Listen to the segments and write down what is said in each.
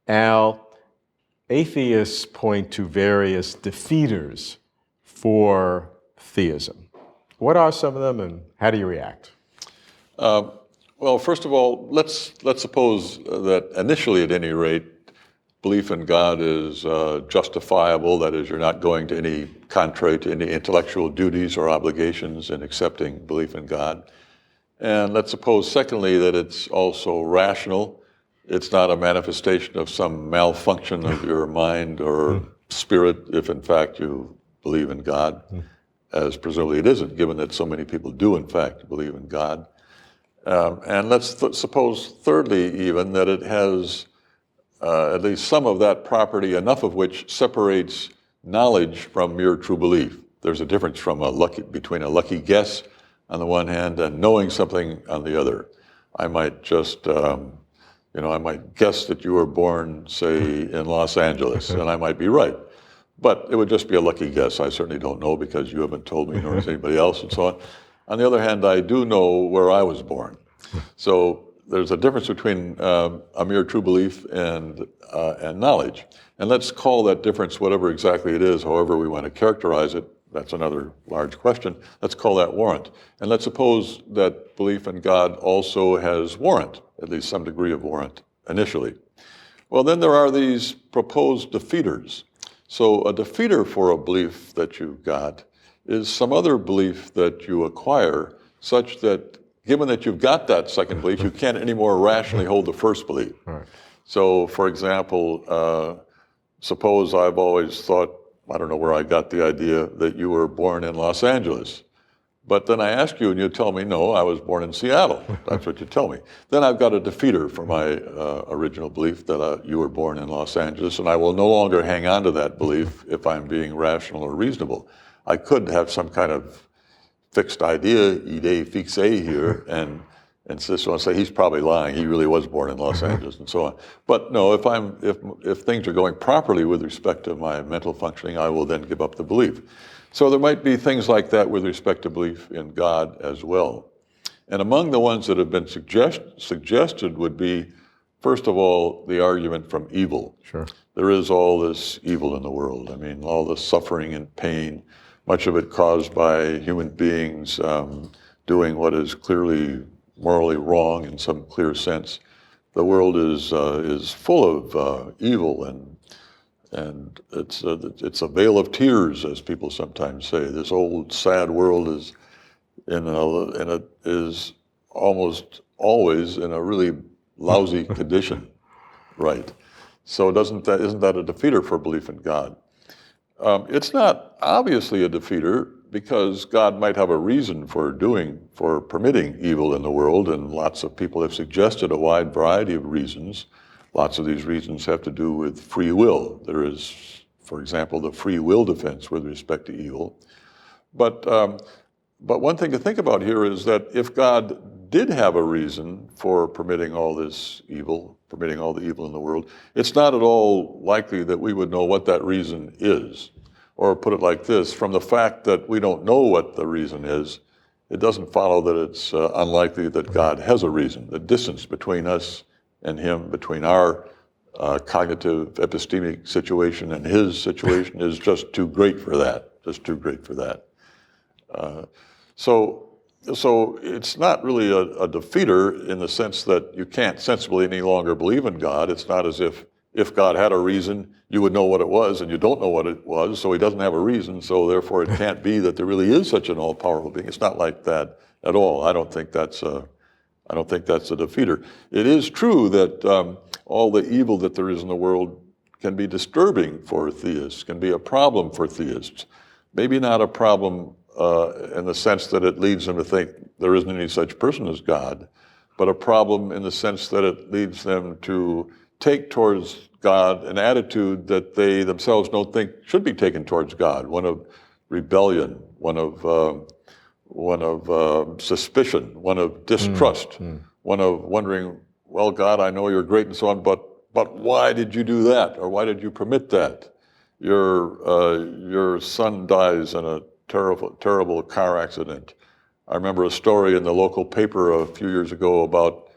Al, atheists point to various defeaters for theism. What are some of them, and how do you react? Well, first of all, let's suppose that initially, at any rate, belief in God is justifiable. That is, you're not going to any contrary to any intellectual duties or obligations in accepting belief in God. And let's suppose, secondly, that it's also rational. It's not a manifestation of some malfunction of your mind or spirit, if in fact you believe in God, as presumably it isn't, given that so many people do in fact believe in God. And let's suppose, thirdly, even, that it has at least some of that property, enough of which separates knowledge from mere true belief. There's a difference from between a lucky guess on the one hand and knowing something on the other. I might just, I might guess that you were born, say, in Los Angeles, and I might be right. But it would just be a lucky guess. I certainly don't know because you haven't told me, nor has anybody else, and so on. On the other hand, I do know where I was born. So there's a difference between a mere true belief and knowledge. And let's call that difference whatever exactly it is, however we want to characterize it. That's another large question. Let's call that warrant. And let's suppose that belief in God also has warrant, at least some degree of warrant, initially. Well, then there are these proposed defeaters. So a defeater for a belief that you've got is some other belief that you acquire, such that given that you've got that second belief, you can't anymore rationally hold the first belief. Right. So, for example, suppose I've always thought, I don't know where I got the idea that you were born in Los Angeles. But then I ask you and you tell me, no, I was born in Seattle. That's what you tell me. Then I've got a defeater for my original belief that you were born in Los Angeles, and I will no longer hang on to that belief if I'm being rational or reasonable. I could have some kind of fixed idea, idée fixée here, and insist on say he's probably lying. He really was born in Los Angeles, and so on. But no, if things are going properly with respect to my mental functioning, I will then give up the belief. So there might be things like that with respect to belief in God as well. And among the ones that have been suggested would be, first of all, the argument from evil. Sure. There is all this evil in the world. I mean, all the suffering and pain, much of it caused by human beings doing what is clearly morally wrong in some clear sense. The world is full of evil, and it's a vale of tears, as people sometimes say. This old sad world is is almost always in a really lousy condition, right? So isn't that a defeater for belief in God? It's not obviously a defeater, because God might have a reason for permitting evil in the world, and lots of people have suggested a wide variety of reasons. Lots of these reasons have to do with free will. There is, for example, the free will defense with respect to evil. But one thing to think about here is that if God did have a reason for permitting all this evil, permitting all the evil in the world, it's not at all likely that we would know what that reason is. Or put it like this, from the fact that we don't know what the reason is, it doesn't follow that it's unlikely that God has a reason. The distance between us and him, between our cognitive epistemic situation and his situation is just too great for that, So it's not really a defeater in the sense that you can't sensibly any longer believe in God. It's not as if God had a reason, you would know what it was, and you don't know what it was, so he doesn't have a reason, so therefore it can't be that there really is such an all-powerful being. It's not like that at all. I don't think that's a defeater. It is true that all the evil that there is in the world can be disturbing for theists, can be a problem for theists. Maybe not a problem in the sense that it leads them to think there isn't any such person as God, but a problem in the sense that it leads them to take towards God an attitude that they themselves don't think should be taken towards God, one of rebellion, one of suspicion, one of distrust, one of wondering, well, God, I know you're great and so on, but why did you do that? Or why did you permit that? Your son dies in a terrible car accident. I remember a story in the local paper a few years ago about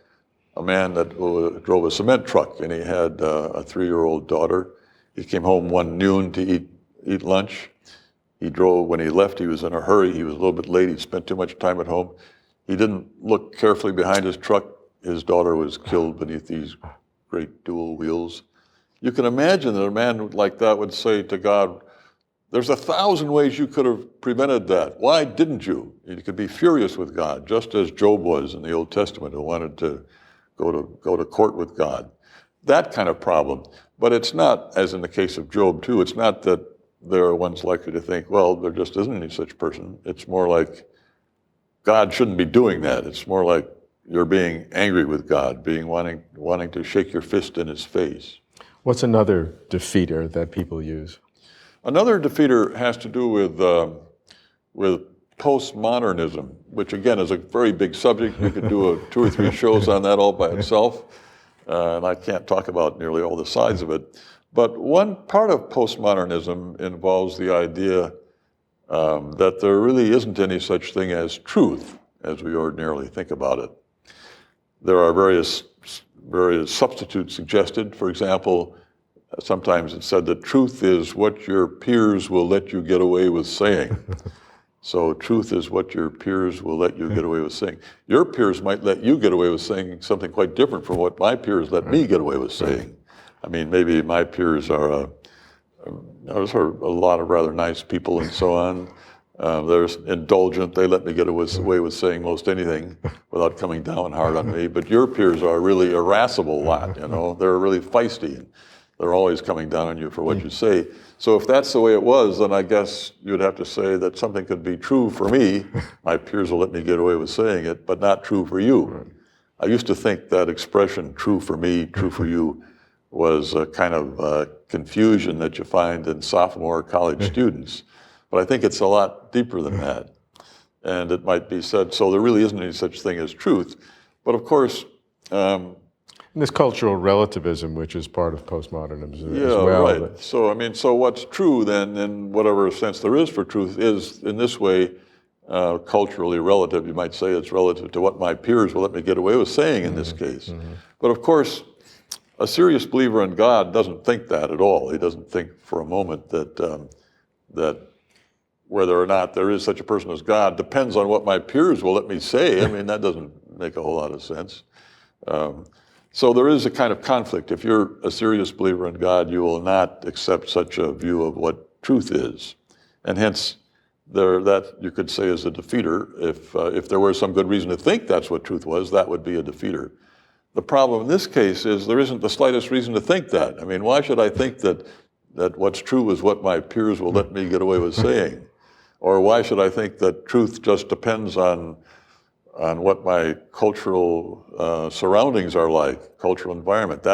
a man that drove a cement truck, and he had a 3-year-old daughter. He came home one noon to eat lunch. He drove, when he left, he was in a hurry. He was a little bit late. He'd spent too much time at home. He didn't look carefully behind his truck. His daughter was killed beneath these great dual wheels. You can imagine that a man like that would say to God, there's 1,000 ways you could have prevented that. Why didn't you? You could be furious with God, just as Job was in the Old Testament, who wanted to go to court with God. That kind of problem. But it's not, as in the case of Job too, it's not that there are ones likely to think, well, there just isn't any such person. It's more like God shouldn't be doing that. It's more like you're being angry with God, wanting to shake your fist in his face. What's another defeater that people use? Another defeater has to do with postmodernism, which again is a very big subject. We could do 2 or 3 shows on that all by itself, and I can't talk about nearly all the sides of it. But one part of postmodernism involves the idea that there really isn't any such thing as truth as we ordinarily think about it. There are various substitutes suggested. For example, sometimes it's said that truth is what your peers will let you get away with saying. So truth is what your peers will let you get away with saying. Your peers might let you get away with saying something quite different from what my peers let me get away with saying. I mean, maybe my peers are there's a lot of rather nice people and so on. They're indulgent. They let me get away with saying most anything without coming down hard on me. But your peers are a really irascible lot, you know. They're really feisty. And they're always coming down on you for what you say. So if that's the way it was, then I guess you'd have to say that something could be true for me. My peers will let me get away with saying it, but not true for you. I used to think that expression, true for me, true for you, was a kind of confusion that you find in sophomore college students. But I think it's a lot deeper than that. And it might be said, so there really isn't any such thing as truth. But of course, this cultural relativism, which is part of postmodernism yeah, as well. Right. So, I mean, so what's true then, in whatever sense there is for truth, is in this way culturally relative. You might say it's relative to what my peers will let me get away with saying in this case. But of course, a serious believer in God doesn't think that at all. He doesn't think for a moment that whether or not there is such a person as God depends on what my peers will let me say. I mean, that doesn't make a whole lot of sense. So there is a kind of conflict. If you're a serious believer in God, you will not accept such a view of what truth is. And hence, that you could say is a defeater. If there were some good reason to think that's what truth was, that would be a defeater. The problem in this case is there isn't the slightest reason to think that. I mean, why should I think that what's true is what my peers will let me get away with saying? Or why should I think that truth just depends on what my cultural surroundings are like, cultural environment?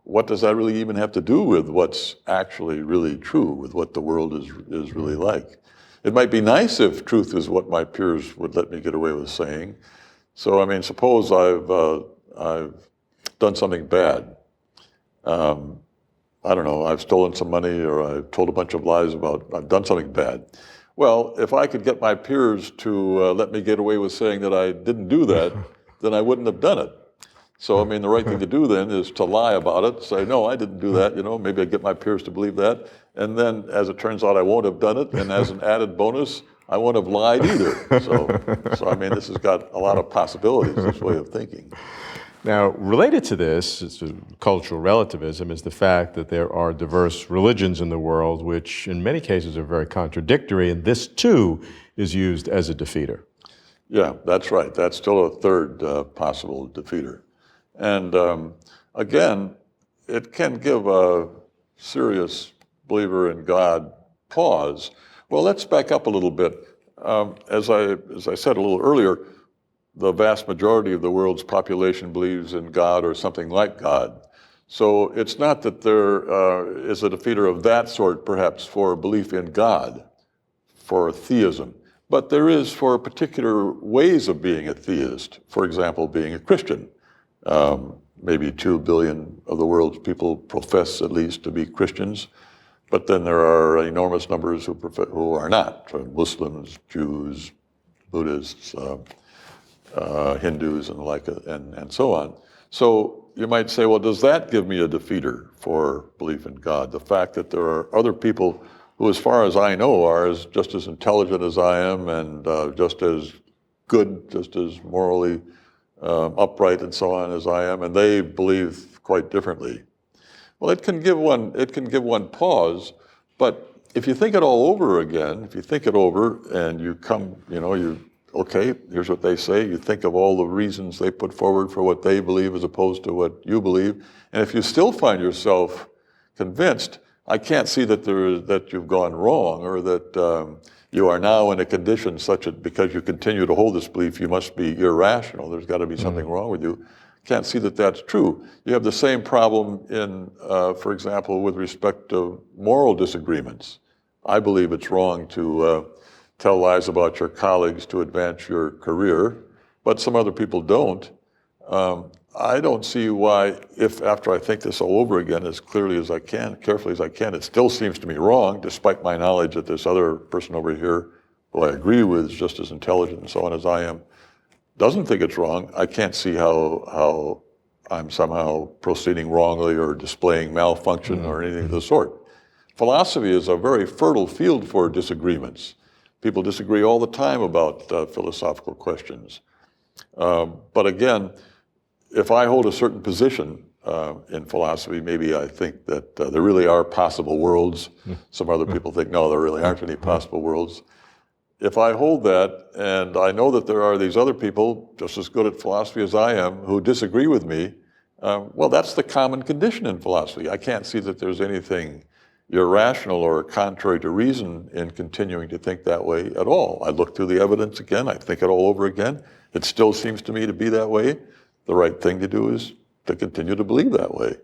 What does that really even have to do with what's actually really true, with what the world is really like? It might be nice if truth is what my peers would let me get away with saying. So, I mean, suppose I've done something bad. I don't know, I've stolen some money, or I've told a bunch of lies I've done something bad. Well, if I could get my peers to let me get away with saying that I didn't do that, then I wouldn't have done it. So, I mean, the right thing to do then is to lie about it, say, no, I didn't do that, you know, maybe I'd get my peers to believe that. And then, as it turns out, I won't have done it, and as an added bonus, I won't have lied either. So I mean, this has got a lot of possibilities, this way of thinking. Now, related to this, cultural relativism, is the fact that there are diverse religions in the world, which in many cases are very contradictory, and this too is used as a defeater. Yeah, that's right. That's still a third possible defeater. And again, it can give a serious believer in God pause. Well, let's back up a little bit. As I said a little earlier, the vast majority of the world's population believes in God or something like God. So it's not that there is a defeater of that sort, perhaps, for belief in God, for theism. But there is for particular ways of being a theist. For example, being a Christian. Maybe 2 billion of the world's people profess at least to be Christians. But then there are enormous numbers who are not. Muslims, Jews, Buddhists, Hindus and and so on. So you might say, well, does that give me a defeater for belief in God? The fact that there are other people who, as far as I know, are just as intelligent as I am and just as good, just as morally upright and so on as I am, and they believe quite differently. Well, it can give one pause, but if you think it all over again, if you think it over and you come, okay, here's what they say, you think of all the reasons they put forward for what they believe as opposed to what you believe, and if you still find yourself convinced, I can't see that you've gone wrong or that you are now in a condition such that because you continue to hold this belief, you must be irrational. There's got to be something wrong with you. Can't see that that's true. You have the same problem for example, with respect to moral disagreements. I believe it's wrong to tell lies about your colleagues to advance your career, but some other people don't. I don't see why, if after I think this all over again as clearly as I can, carefully as I can, it still seems to me wrong, despite my knowledge that this other person over here, who I agree with, is just as intelligent and so on as I am, doesn't think it's wrong. I can't see how I'm somehow proceeding wrongly or displaying malfunction or anything of the sort. Philosophy is a very fertile field for disagreements. People disagree all the time about philosophical questions. But again, if I hold a certain position in philosophy, maybe I think that there really are possible worlds. Some other people think, no, there really aren't any possible worlds. If I hold that, and I know that there are these other people just as good at philosophy as I am who disagree with me, well, that's the common condition in philosophy. I can't see that there's anything irrational or contrary to reason in continuing to think that way at all. I look through the evidence again, I think it all over again. It still seems to me to be that way. The right thing to do is to continue to believe that way.